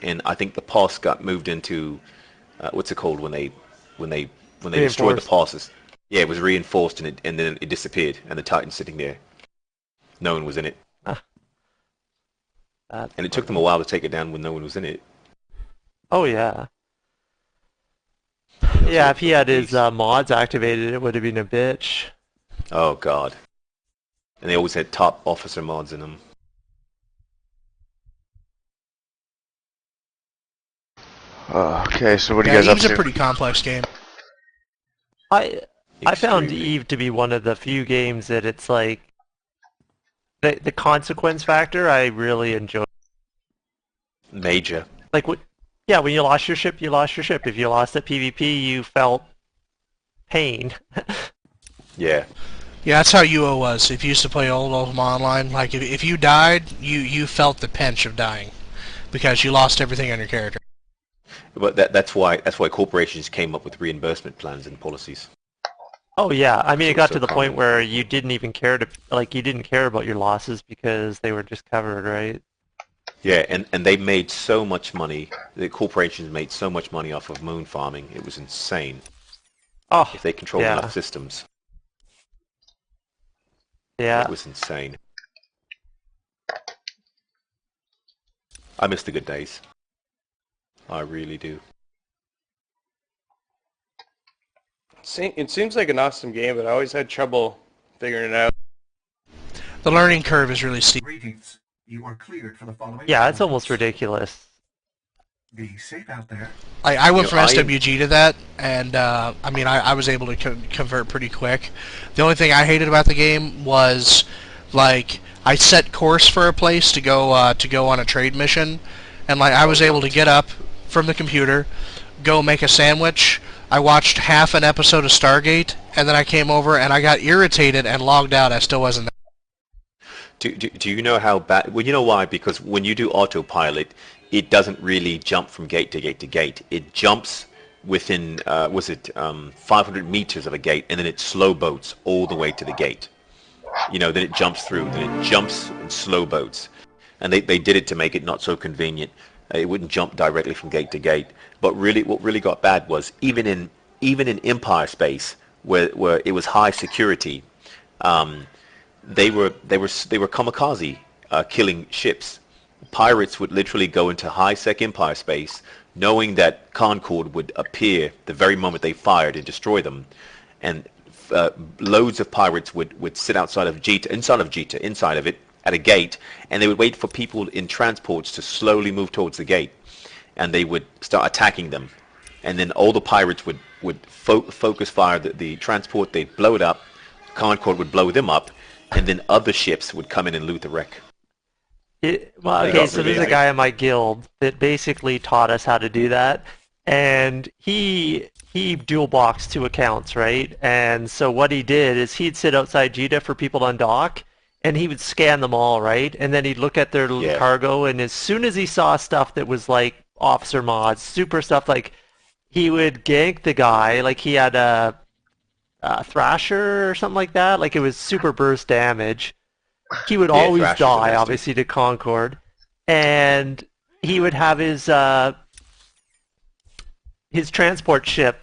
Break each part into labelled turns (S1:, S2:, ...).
S1: and I think the pulse got moved into what's it called when they destroyed the pulses. Yeah, it was reinforced and then it disappeared, and the Titan's sitting there. No one was in it. And it took them a while to take it down when no one was in it.
S2: Oh yeah. Yeah, if he had his mods activated, it would have been a bitch.
S1: Oh god. And they always had top officer mods in them.
S3: Okay, so what are you guys up to?
S4: Eve's a pretty complex game.
S2: I found Eve to be one of the few games that it's like the consequence factor I really enjoy.
S1: Major.
S2: Like yeah, when you lost your ship, you lost your ship. If you lost at PvP, you felt pain.
S1: Yeah.
S4: Yeah, that's how UO was. If you used to play old Ultima Online, like if you died, you felt the pinch of dying because you lost everything on your character.
S1: But that's why corporations came up with reimbursement plans and policies.
S2: Oh yeah, I mean it got to the point where you didn't even care you didn't care about your losses because they were just covered, right?
S1: Yeah, and they made so much money. The corporations made so much money off of moon farming. It was insane.
S2: Oh,
S1: if they controlled enough systems.
S2: Yeah.
S1: It was insane. I miss the good days. I really do.
S3: It seems like an awesome game, but I always had trouble figuring it out.
S4: The learning curve is really steep.
S5: Greetings. You are cleared for the following.
S2: Yeah, it's almost ridiculous.
S5: Be safe out there.
S4: I went from SWG to that, and I mean, I was able to convert pretty quick. The only thing I hated about the game was, like, I set course for a place to go on a trade mission, and like I was able to get up from the computer, go make a sandwich. I watched half an episode of Stargate, and then I came over and I got irritated and logged out. I still wasn't there.
S1: Do you know how bad? Well, you know why? Because when you do autopilot, it doesn't really jump from gate to gate to gate. It jumps within, 500 meters of a gate, and then it slow boats all the way to the gate. You know, then it jumps through, then it jumps and slow boats. And they did it to make it not so convenient. It wouldn't jump directly from gate to gate. But really, what really got bad was even in Empire space, where it was high security, they were kamikaze killing ships. Pirates would literally go into high-sec Empire space, knowing that Concord would appear the very moment they fired and destroy them, and loads of pirates would sit inside of it at a gate, and they would wait for people in transports to slowly move towards the gate, and they would start attacking them, and then all the pirates would focus fire the transport. They'd blow it up. Concord would blow them up, and then other ships would come in and loot the wreck.
S2: So there's a guy in my guild that basically taught us how to do that, and he dual boxed 2 accounts, right? And so what he did is he'd sit outside Jedi for people to undock, and he would scan them all, right? And then he'd look at their cargo, and as soon as he saw stuff that was like officer mods, super stuff, like he would gank the guy, like he had a Thrasher or something like that, like it was super burst damage. He would always die, obviously, to Concord, and he would have his transport ship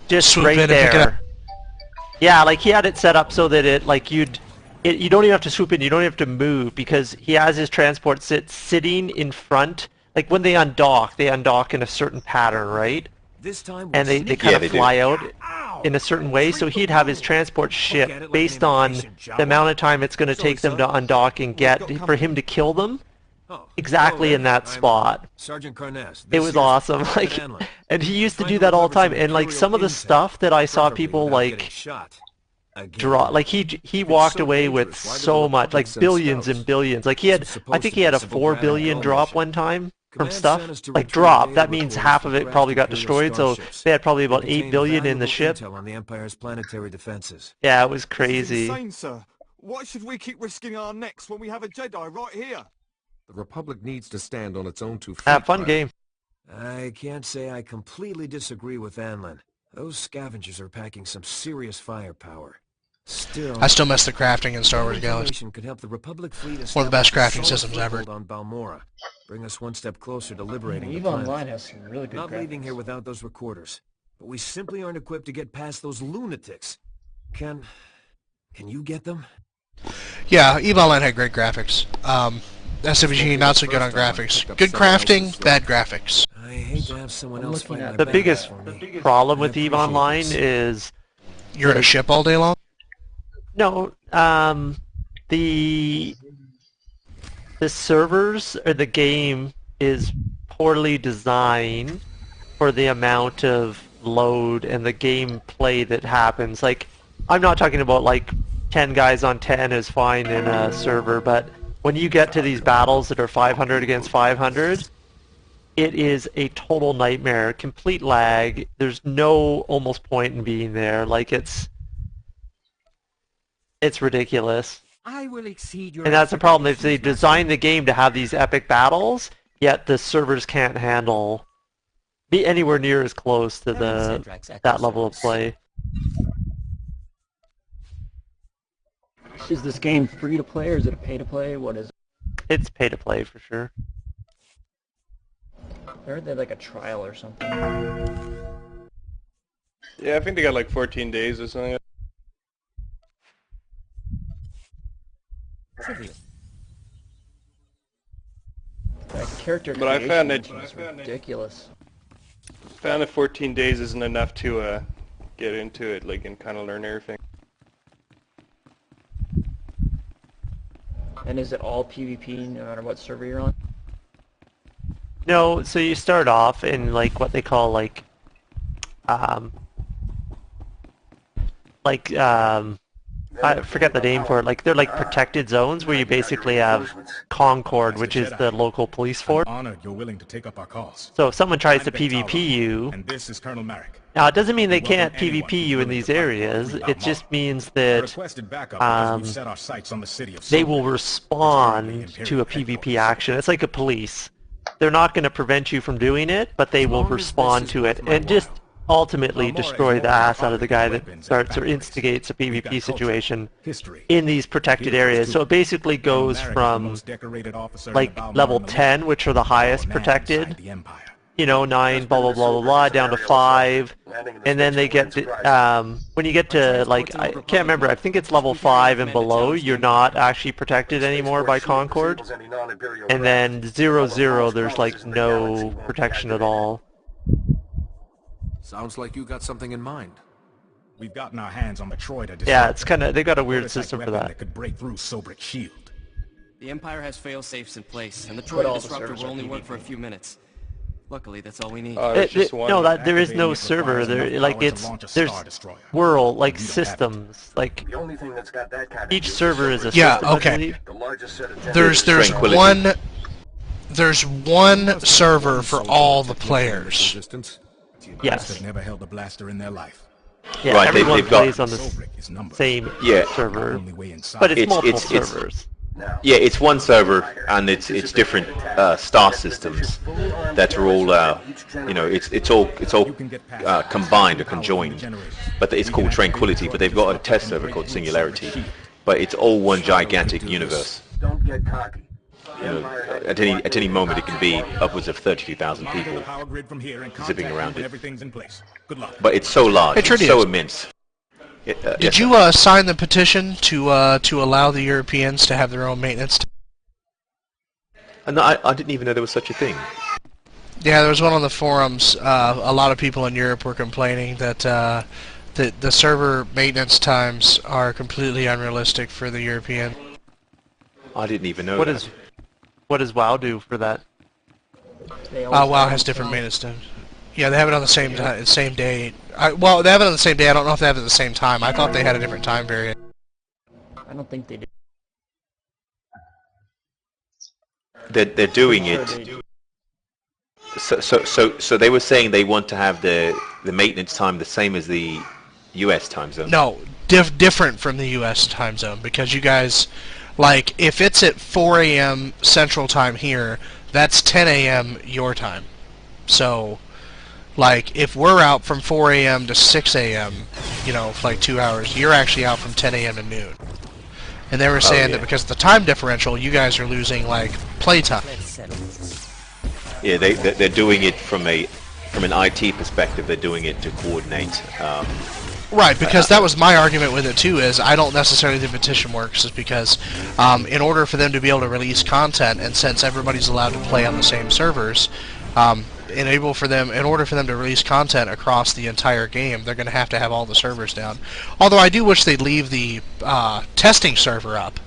S2: just right there. Yeah, like he had it set up so that you don't even have to swoop in, you don't even have to move, because he has his transport sitting in front. Like when they undock in a certain pattern, right?
S6: This time
S2: and they kind of fly out in a certain way, so he'd have his transport ship based on the amount of time it's going to take them to undock and get for him to kill them exactly in that spot. It was awesome, like, and he used to do that all the time. And like some of the stuff that I saw people like draw, like he walked away with so much, like billions and billions. Like I think he had a 4 billion drop one time from stuff, like drop. That means half of it probably got destroyed, so they had probably about 8 billion in the ship.
S6: On the Empire's planetary defenses.
S2: Yeah, it was crazy.
S7: Insane, sir. Why should we keep risking our necks when we have a Jedi right here?
S8: The Republic needs to stand on its own 2 feet.
S2: Fun game.
S6: I can't say I completely disagree with Anlin. Those scavengers are packing some serious firepower. Still,
S4: I still miss the crafting in Star Wars Galaxy.
S6: Could help the Republic fleet
S4: one of the best crafting systems ever.
S6: On Balmora. Bring us one step closer to liberating the
S9: EVE
S6: planet.
S9: Online has some really good
S6: Not
S9: graphics.
S6: leaving here without those recorders. But we simply aren't equipped to get past those lunatics. Can you get them?
S4: Yeah, EVE Online had great graphics. SWG not so good on graphics. Good crafting, bad graphics.
S6: I hate to have someone
S9: I'm
S6: else
S9: looking
S6: fight
S9: at
S6: my
S2: The
S6: battle
S2: biggest
S6: for me.
S2: problem
S6: I
S2: with EVE
S6: appreciate
S2: Online
S6: this.
S2: is
S4: You're in a ship all day long?
S2: no, the servers or the game is poorly designed for the amount of load and the gameplay that happens. Like, I'm not talking about like 10 guys on 10 is fine in a server, but when you get to these battles that are 500 against 500, it is a total nightmare, complete lag. There's no almost point in being there. Like, it's ridiculous.
S10: I will exceed your
S2: And that's the problem. If they design the game to have these epic battles, yet the servers can't be anywhere near as close to that level of play.
S9: Is this game free to play or is it a pay to play? What is it?
S2: It's pay to play for sure.
S9: Aren't they like a trial or something?
S3: Yeah, I think they got like 14 days or something.
S9: That character
S3: But I found
S9: creation
S3: it-
S9: is ridiculous.
S3: Found that 14 days isn't enough to get into it, like, and kind of learn everything.
S9: And is it all PvP no matter what server you're on?
S2: No, so you start off in like what they call like I forget the name for it. Like, they're like protected zones where you basically have Concord, which is the local police force.
S11: Honored you're willing to take up our cause.
S2: So if someone tries to PvP you,
S11: And this is Colonel Merrick.
S2: now it doesn't mean they can't PvP you in these areas. It just means that
S11: Requested backup because we've set our sights on the city of
S2: they
S11: Silver.
S2: will respond to a PvP action. It's like a police. They're not going to prevent you from doing it, but they will respond to it and just ultimately destroy the ass out of the guy that starts or instigates a PvP situation in these protected areas. So it basically goes from like level 10, which are the highest protected, you know, 9, blah, blah, blah, blah, blah, down to 5, and then they get to, when you get to, like, I can't remember, I think it's level 5 and below, you're not actually protected anymore by Concord, and then 0, 0, there's, like, no protection at all.
S8: Sounds like you got something in mind.
S11: We've gotten our hands on the Troy to
S2: Yeah, it's kind of, they got a weird system for that.
S11: could break through Sobrick's shield.
S10: The Empire has fail-safes in place, and the
S9: But
S10: Troy
S9: all the
S10: disruptor
S9: servers
S10: will
S9: are
S10: only work
S9: PvP.
S10: for a few minutes. Luckily, that's all we need.
S2: No, that there is no server. There, like, there's world, like, systems. Like, each server is a system.
S4: Yeah,
S2: I
S4: okay.
S2: believe.
S4: There's one server for all the players.
S2: Yes.
S11: They've never held a blaster in their life.
S2: Yeah,
S1: Right,
S2: everyone
S1: they've got-
S2: plays on the same
S1: Yeah.
S2: server, but it's multiple servers.
S1: Yeah, it's one server, and it's different star systems that are all you know, it's all combined or conjoined. But it's called Tranquility. But they've got a test server called Singularity. But it's all one gigantic universe.
S5: Don't get cocky.
S1: You know, at any moment it can be upwards of 32,000 people zipping around it.
S11: Everything's in place. Good luck.
S1: But it's so large,
S4: Hey,
S1: it's so immense.
S4: Did you sign the petition to allow the Europeans to have their own maintenance?
S1: And I didn't even know there was such a thing.
S4: Yeah, there was one on the forums. A lot of people in Europe were complaining that the server maintenance times are completely unrealistic for the European.
S1: I didn't even know that.
S2: What does WoW do for that?
S4: WoW has different maintenance times. Yeah, they have it on the same day. Well, they have it on the same day. I don't know if they have it at the same time. I thought they had a different time period.
S9: I don't think they do.
S1: They're doing it. So they were saying they want to have the maintenance time the same as the U.S. time zone.
S4: No, different from the U.S. time zone, because you guys, like, if it's at 4 a.m. Central Time here, that's 10 a.m. your time. So, like, if we're out from 4 a.m. to 6 a.m., you know, for like 2 hours, you're actually out from 10 a.m. to noon. And they were saying that because of the time differential, you guys are losing, like, playtime.
S1: Yeah, they're doing it from an IT perspective. They're doing it to coordinate.
S4: Right, because that was my argument with it too. Is I don't necessarily think petition works, is because in order for them to be able to release content, and since everybody's allowed to play on the same servers, in order for them to release content across the entire game, they're going to have all the servers down. Although I do wish they'd leave the testing server up,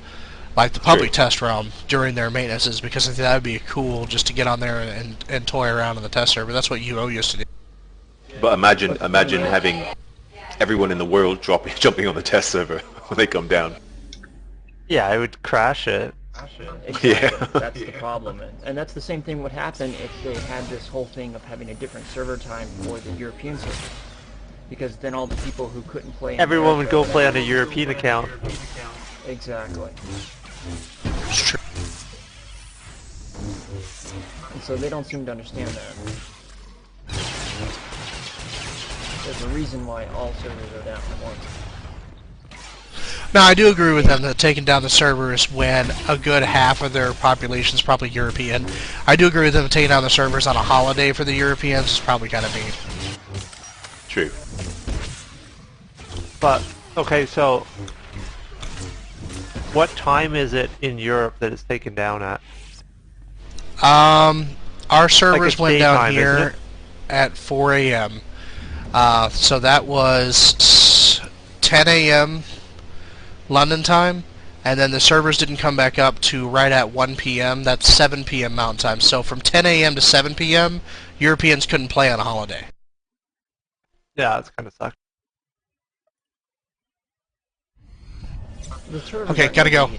S4: like the public test realm, during their maintenances, because I think that would be cool just to get on there and toy around on the test server. That's what UO used to do.
S1: But imagine having everyone in the world jumping on the test server when they come down.
S2: Yeah, I would crash it.
S9: Exactly.
S1: Yeah.
S9: That's the problem. And that's the same thing would happen if they had this whole thing of having a different server time for the European server. Because then all the people who couldn't play...
S2: Everyone would go play on a European account.
S9: Exactly.
S4: It's true.
S9: And so they don't seem to understand that. There's a reason why all servers are down at once.
S4: No, I do agree with them that taking down the servers when a good half of their population is probably European. I do agree with them that taking down the servers on a holiday for the Europeans is probably kind of mean.
S1: True.
S2: But, okay, so... what time is it in Europe that it's taken down at?
S4: Our servers went down
S2: daytime,
S4: here at 4 a.m. So that was 10 a.m. London time, and then the servers didn't come back up to right at 1 p.m. That's 7 p.m. Mountain time. So from 10 a.m. to 7 p.m., Europeans couldn't play on a holiday.
S2: Yeah, that's kind of sucks.
S4: Okay, gotta go.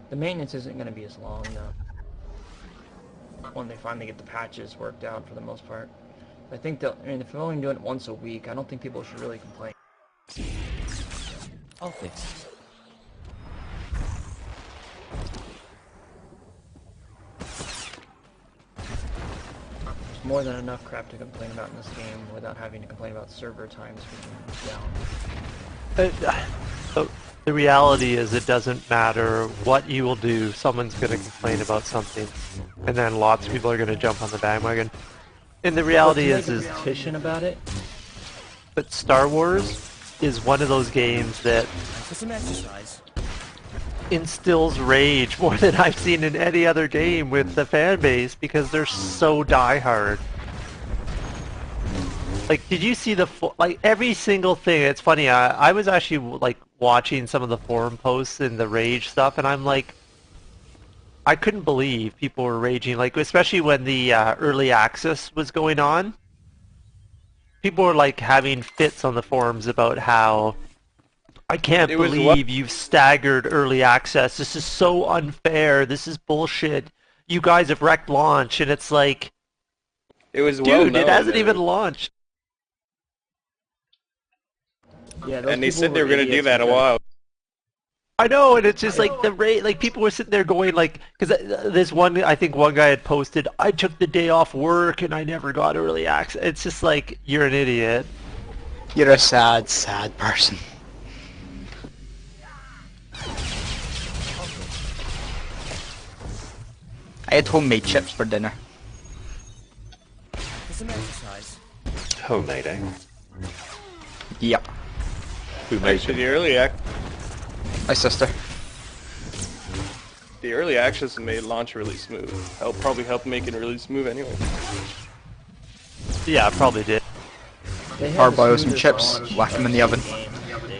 S9: The maintenance isn't going to be as long, though. When they finally get the patches worked out for the most part. I think if they're only doing it once a week, I don't think people should really complain.
S10: I'll fix it.
S9: There's more than enough crap to complain about in this game without having to complain about server times being down.
S2: So the reality is it doesn't matter what you will do, someone's going to complain about something, and then lots of people are going to jump on the bandwagon. And the reality is
S9: petition about it.
S2: But Star Wars is one of those games that
S10: Some exercise.
S2: instills rage more than I've seen in any other game with the fan base because they're so diehard. Like, did you see like every single thing? It's funny. I was actually like watching some of the forum posts and the rage stuff, and I'm like, I couldn't believe people were raging. Like, especially when the early access was going on, people were like having fits on the forums about how I can't believe you've staggered early access. This is so unfair. This is bullshit. You guys have wrecked launch, and it's like,
S3: it was
S2: dude, it hasn't even launched.
S9: Yeah,
S3: and they said they were going to do that a while.
S2: I know, and it's just like the rate. Like people were sitting there going like, because this one, I think one guy had posted, I took the day off work and I never got early access. It's just like, you're an idiot.
S12: You're a sad, sad person. I had homemade chips for dinner.
S10: Some exercise.
S1: Homemade, eh?
S12: Yep.
S1: Who made
S3: Actually, the early
S12: my sister.
S3: The early access made launch really smooth. Probably helped make it really smooth anyway.
S2: Yeah, probably did.
S12: Parboil some chips, whack them in the oven.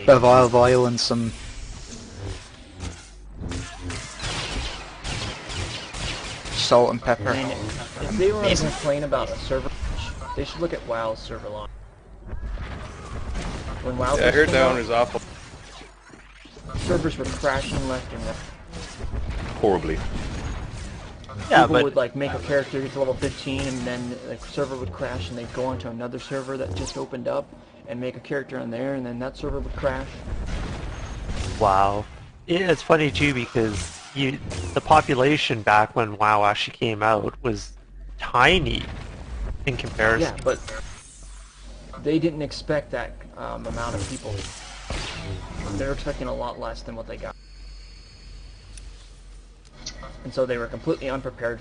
S12: Bit of olive oil and some salt and pepper.
S9: I mean, if they were to complain about a server, they should look at WoW's server launch. When WoW
S3: I heard that one was awful.
S9: Servers were crashing left and right.
S1: Horribly.
S2: Yeah,
S9: People
S2: but
S9: would like make a character get to level 15 and then the server would crash and they'd go onto another server that just opened up and make a character on there and then that server would crash.
S2: wow. Yeah, it's funny too because the population back when WoW actually came out was tiny in comparison.
S9: Yeah, but they didn't expect that amount of people. They were expecting a lot less than what they got. And so they were completely unprepared.